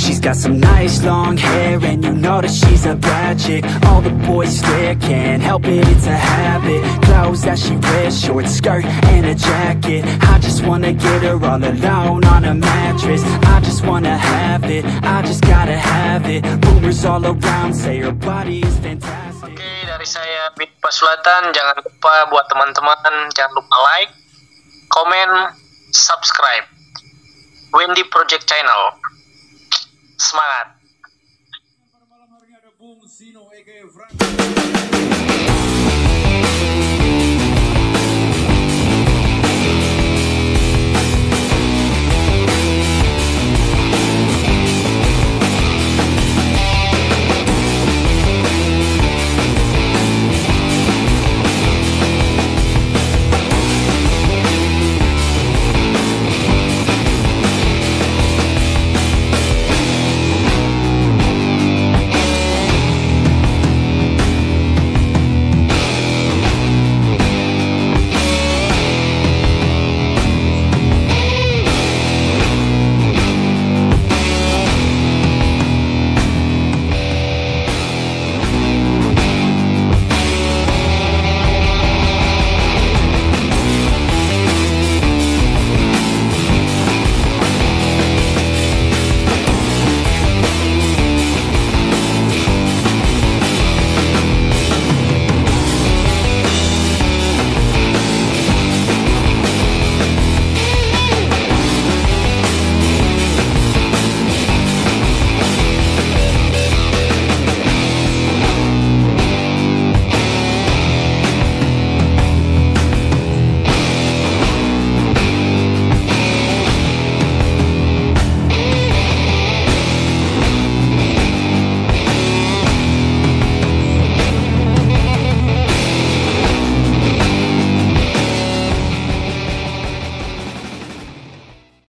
She's got some nice long hair, and you know that she's a bad chick. All the boys stare, can't help it, it's a habit. Clothes that she wears, short skirt and a jacket. I just wanna get her all alone on a mattress. I just wanna have it, I just gotta have it. Rumors all around say her body is fantastic. Oke, dari saya Bit Pasulatan, jangan lupa buat teman-teman, jangan lupa like, komen, subscribe Wendy Project Channel. Semangat. Pada malam hari ini ada Bung Sino aka